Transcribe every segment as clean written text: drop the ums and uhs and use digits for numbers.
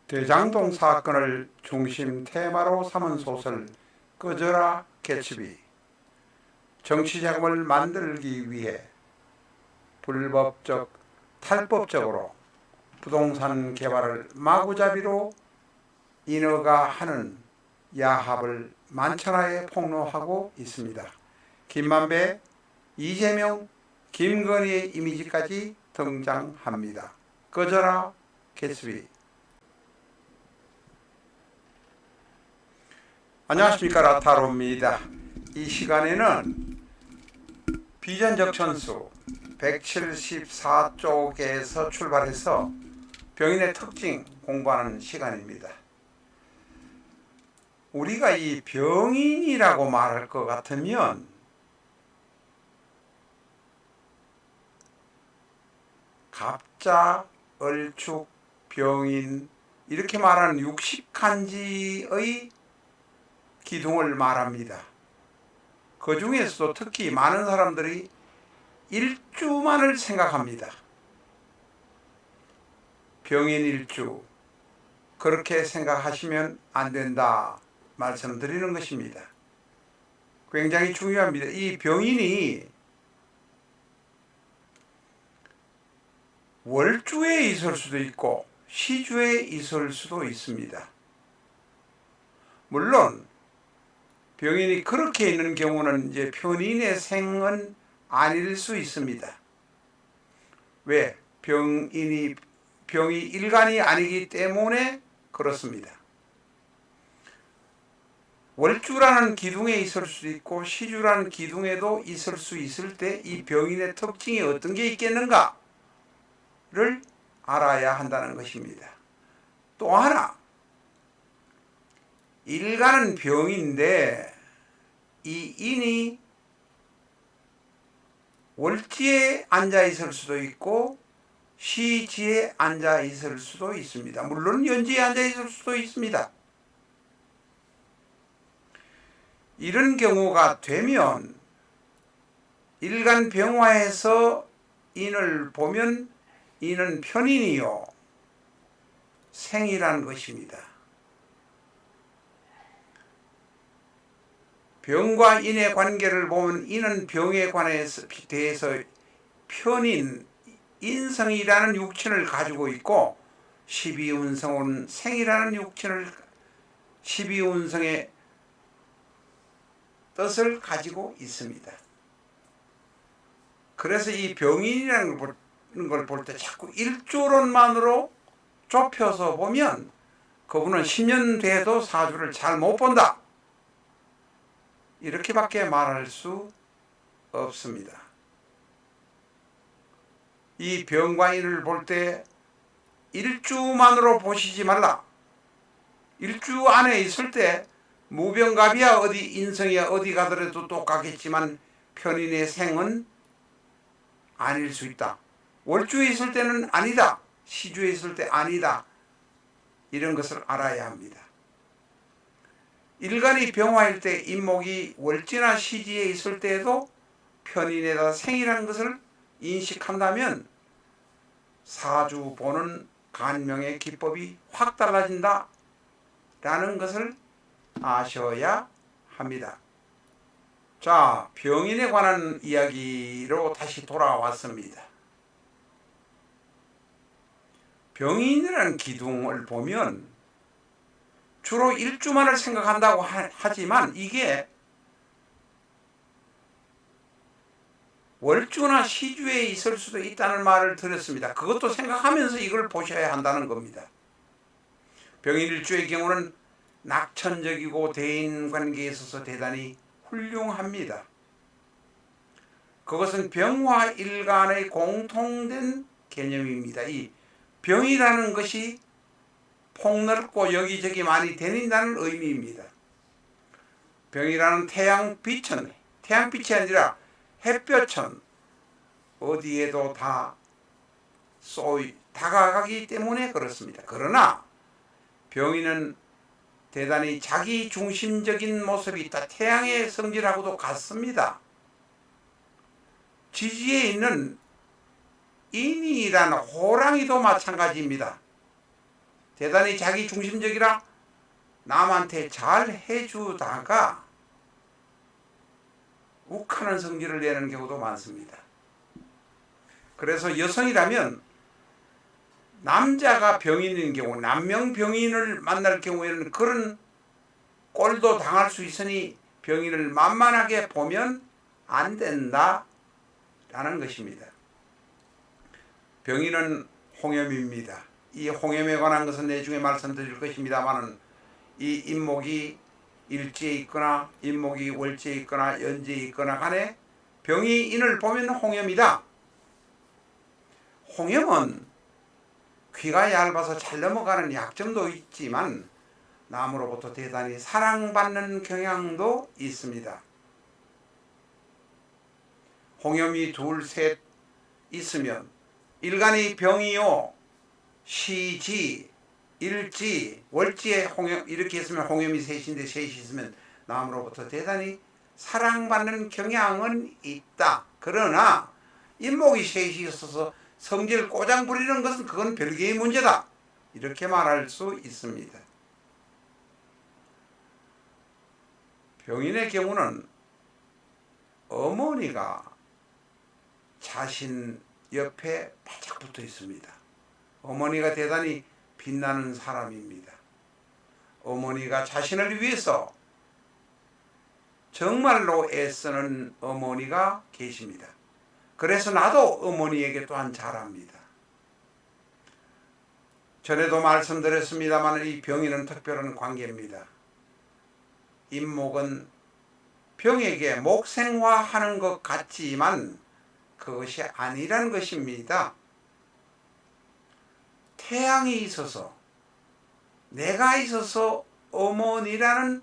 대장동 사건을 중심 테마로 삼은 소설 꺼져라 개츠비. 정치자금을 만들기 위해 불법적, 탈법적으로 부동산 개발을 마구잡이로 인허가 하는 야합을 만천하에 폭로하고 있습니다. 김만배, 이재명, 김건희의 이미지까지 등장합니다. 꺼져라 개츠비. 안녕하십니까, 라타로입니다. 이 시간에는 비전적 천수 174쪽에서 출발해서 병인의 특징 공부하는 시간입니다. 우리가 이 병인이라고 말할 것 같으면 갑자, 얼축, 병인 이렇게 말하는 60간지의 기둥을 말합니다. 그 중에서도 특히 많은 사람들이 일주만을 생각합니다. 병인일주, 그렇게 생각하시면 안 된다 말씀드리는 것입니다. 굉장히 중요합니다. 이 병인이 월주에 있을 수도 있고 시주에 있을 수도 있습니다. 물론 병인이 그렇게 있는 경우는 이제 편인의 생은 아닐 수 있습니다. 왜? 병이 일간이 아니기 때문에 그렇습니다. 월주라는 기둥에 있을 수도 있고 시주라는 기둥에도 있을 수 있을 때 이 병인의 특징이 어떤 게 있겠는가를 알아야 한다는 것입니다. 또 하나, 일간은 병인데 이 인이 월지에 앉아 있을 수도 있고 시지에 앉아 있을 수도 있습니다. 물론 연지에 앉아 있을 수도 있습니다. 이런 경우가 되면 일간 병화에서 인을 보면 이는 편인이요 생이라는 것입니다. 병과 인의 관계를 보면 이는 병에 대해서 편인, 인성이라는 육친을 가지고 있고 12운성은 생이라는 육친을 12운성의 뜻을 가지고 있습니다. 그래서 이 병인이라는 걸 볼 때 자꾸 일조론만으로 좁혀서 보면 그분은 10년 돼도 사주를 잘 못 본다, 이렇게밖에 말할 수 없습니다. 이 병과 인을 볼 때 일주만으로 보시지 말라. 일주 안에 있을 때 무병갑이야 어디 인성이야 어디 가더라도 똑같겠지만 편인의 생은 아닐 수 있다. 월주에 있을 때는 아니다. 시주에 있을 때 아니다. 이런 것을 알아야 합니다. 일간이 병화일 때 인목이 월지나 시지에 있을 때에도 편인에다 생이라는 것을 인식한다면 사주 보는 간명의 기법이 확 달라진다 라는 것을 아셔야 합니다. 자, 병인에 관한 이야기로 다시 돌아왔습니다. 병인이라는 기둥을 보면 주로 일주만을 생각한다고 하지만 이게 월주나 시주에 있을 수도 있다는 말을 들었습니다. 그것도 생각하면서 이걸 보셔야 한다는 겁니다. 병인일주의 경우는 낙천적이고 대인관계에 있어서 대단히 훌륭합니다. 그것은 병화 일간의 공통된 개념입니다. 이 병이라는 것이 폭넓고 여기저기 많이 다닌다는 의미입니다. 병이라는 태양빛은 태양빛이 아니라 햇볕은 어디에도 다 다가가기 때문에 그렇습니다. 그러나 병인은 대단히 자기 중심적인 모습이 있다. 태양의 성질하고도 같습니다. 지지에 있는 인이라는 호랑이도 마찬가지입니다. 대단히 자기 중심적이라 남한테 잘 해주다가 욱하는 성질을 내는 경우도 많습니다. 그래서 여성이라면 남자가 병인인 경우, 남명 병인을 만날 경우에는 그런 꼴도 당할 수 있으니 병인을 만만하게 보면 안 된다라는 것입니다. 병인은 홍염입니다. 이 홍염에 관한 것은 내중에 말씀드릴 것입니다만은 이 임목이 일지에 있거나 임목이 월지에 있거나 연지에 있거나 간에 병이 인을 보면 홍염이다. 홍염은 귀가 얇아서 잘 넘어가는 약점도 있지만 남으로부터 대단히 사랑받는 경향도 있습니다. 홍염이 둘, 셋 있으면 일간이 병이요, 시지, 일지, 월지에 홍염 이렇게 있으면 홍염이 셋인데 셋이 있으면 남으로부터 대단히 사랑받는 경향은 있다. 그러나 임목이 셋이 있어서 성질 꼬장 부리는 것은 그건 별개의 문제다. 이렇게 말할 수 있습니다. 병인의 경우는 어머니가 자신 옆에 바짝 붙어 있습니다. 어머니가 대단히 빛나는 사람입니다. 어머니가 자신을 위해서 정말로 애쓰는 어머니가 계십니다. 그래서 나도 어머니에게 또한 잘합니다. 전에도 말씀드렸습니다만 이 병인은 특별한 관계입니다. 임목은 병에게 목생화하는 것 같지만 그것이 아니라는 것입니다. 태양이 있어서 내가 있어서 어머니라는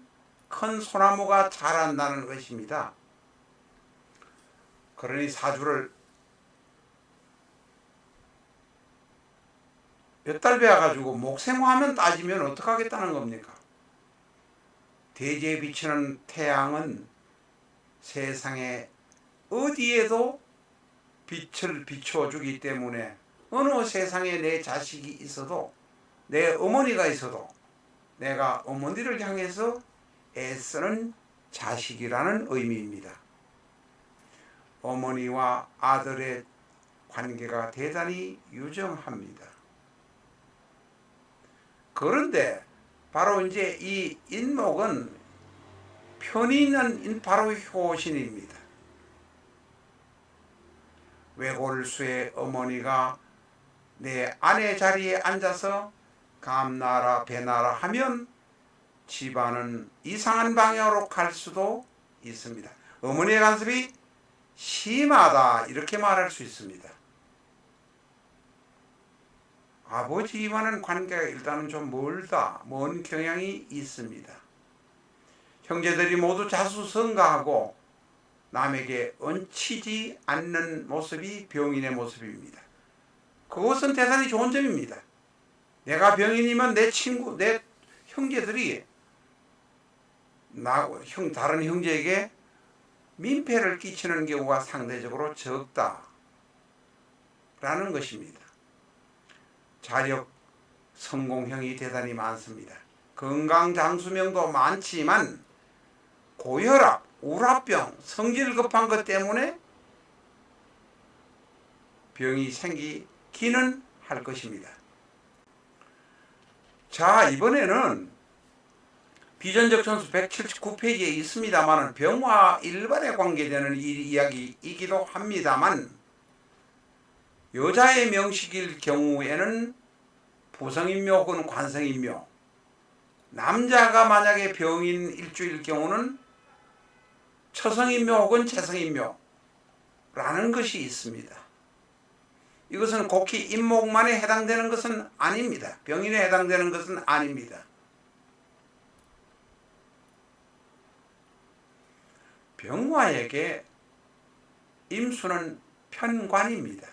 큰 소나무가 자란다는 것입니다. 그러니 사주를 몇 달 배워가지고 목생화하면 따지면 어떡하겠다는 겁니까? 대지에 비치는 태양은 세상에 어디에도 빛을 비춰주기 때문에 어느 세상에 내 자식이 있어도 내 어머니가 있어도 내가 어머니를 향해서 애쓰는 자식이라는 의미입니다. 어머니와 아들의 관계가 대단히 유정합니다. 그런데 바로 이제 이 인목은 편히 있는 바로 효신입니다. 외골수의 어머니가 내 아내 자리에 앉아서 감나라 배나라 하면 집안은 이상한 방향으로 갈 수도 있습니다. 어머니의 간섭이 심하다 이렇게 말할 수 있습니다. 아버지와는 관계가 일단은 좀 먼 경향이 있습니다. 형제들이 모두 자수성가하고 남에게 얹히지 않는 모습이 병인의 모습입니다. 그것은 대단히 좋은 점입니다. 내가 병인이면 내 친구, 내 형제들이 다른 형제에게 민폐를 끼치는 경우가 상대적으로 적다라는 것입니다. 자력 성공형이 대단히 많습니다. 건강장수명도 많지만 고혈압, 우라병, 성질 급한 것 때문에 병이 생기기는 할 것입니다. 자, 이번에는 비전적 천수 179페이지에 있습니다만 병과 일반에 관계되는 이야기이기도 합니다만 여자의 명식일 경우에는 부성인묘 혹은 관성인묘, 남자가 만약에 병인 일주일 경우는 처성인묘 혹은 채성인묘라는 것이 있습니다. 이것은 곡히 임목만에 해당되는 것은 아닙니다. 병인에 해당되는 것은 아닙니다. 병화에게 임수는 편관입니다.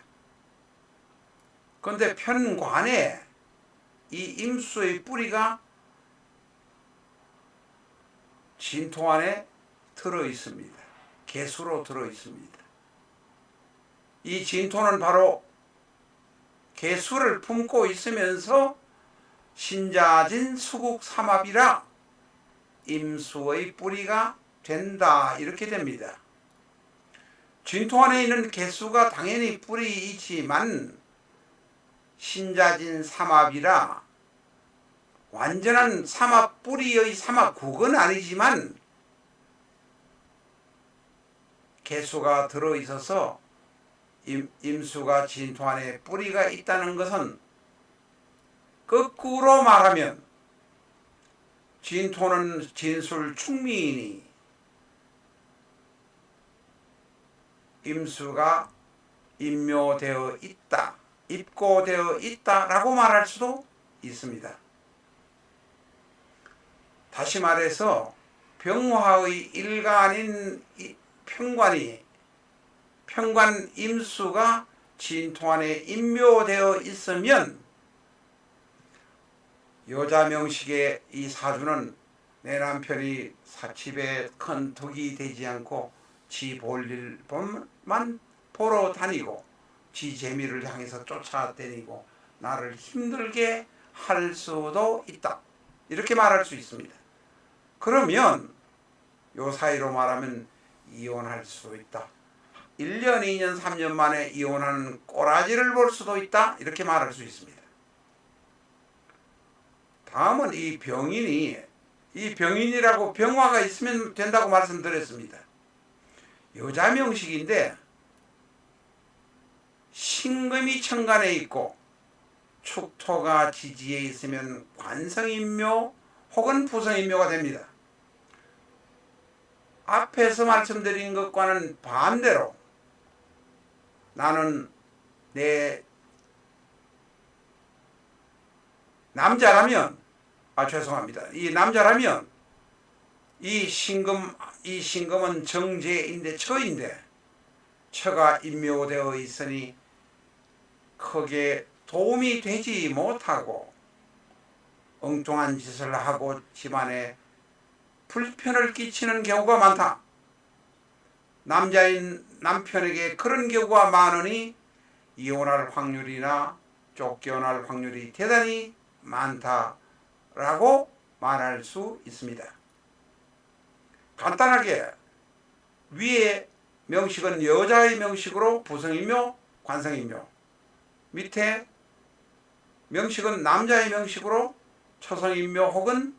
그런데 편관에 이 임수의 뿌리가 진토 안에 들어 있습니다. 개수로 들어 있습니다. 이 진토는 바로 개수를 품고 있으면서 신자진 수국 삼합이라 임수의 뿌리가 된다. 이렇게 됩니다. 진토 안에 있는 개수가 당연히 뿌리이지만 신자진 삼합이라 완전한 삼합 뿌리의 삼합국은 아니지만 개수가 들어있어서 임수가 진토 안에 뿌리가 있다는 것은 거꾸로 말하면 진토는 진술 충미이니 임수가 임묘되어 있다, 입고되어 있다라고 말할 수도 있습니다. 다시 말해서 병화의 일가 아닌 평관 임수가 진토 안에 임묘되어 있으면 여자 명식의 이 사주는 내 남편이 사집에 큰 덕이 되지 않고 지 볼일만 보러 다니고 지 재미를 향해서 쫓아다니고 나를 힘들게 할 수도 있다. 이렇게 말할 수 있습니다. 그러면 요 사이로 말하면 이혼할 수도 있다. 1년, 2년, 3년 만에 이혼하는 꼬라지를 볼 수도 있다. 이렇게 말할 수 있습니다. 다음은 이 병인이라고 병화가 있으면 된다고 말씀드렸습니다. 여자 명식인데 신금이 천간에 있고 축토가 지지에 있으면 관성인묘 혹은 부성인묘가 됩니다. 앞에서 말씀드린 것과는 반대로 나는 내 남자라면 이 남자라면 이 신금은 정제인데 처인데 처가 임묘되어 있으니 크게 도움이 되지 못하고 엉뚱한 짓을 하고 집안에 불편을 끼치는 경우가 많다. 남자인 남편에게 그런 경우가 많으니 이혼할 확률이나 쫓겨날 확률이 대단히 많다라고 말할 수 있습니다. 간단하게 위에 명식은 여자의 명식으로 부성인묘, 관성인묘, 밑에 명식은 남자의 명식으로 처성인묘 혹은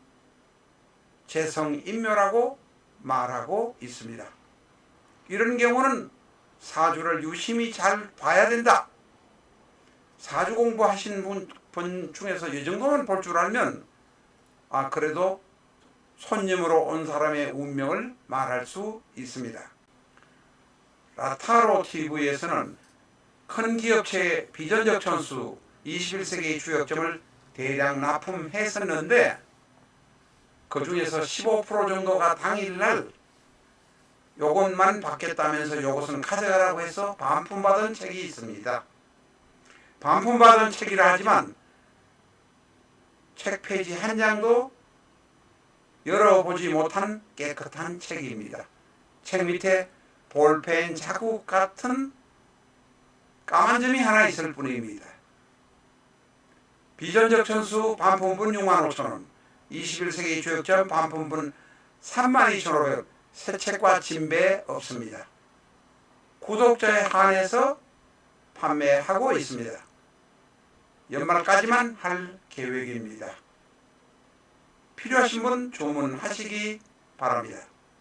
재성인묘라고 말하고 있습니다. 이런 경우는 사주를 유심히 잘 봐야 된다. 사주 공부하신 분 중에서 이 정도만 볼 줄 알면 그래도 손님으로 온 사람의 운명을 말할 수 있습니다. 라타로 TV에서는 큰 기업체의 비전적 천수 21세기의 주역점을 대량 납품했었는데 그 중에서 15% 정도가 당일날 요것만 받겠다면서 요것은 가져가라고 해서 반품받은 책이 있습니다. 반품받은 책이라 하지만 책 페이지 한 장도 열어보지 못한 깨끗한 책입니다. 책 밑에 볼펜 자국 같은 까만 점이 하나 있을 뿐입니다. 비전적 천수 반품분 65,000원, 21세기 주역점 반품분 32,500원, 새 책과 진배 없습니다. 구독자에 한해서 판매하고 있습니다. 연말까지만 할 계획입니다. 필요하신 분 주문하시기 바랍니다.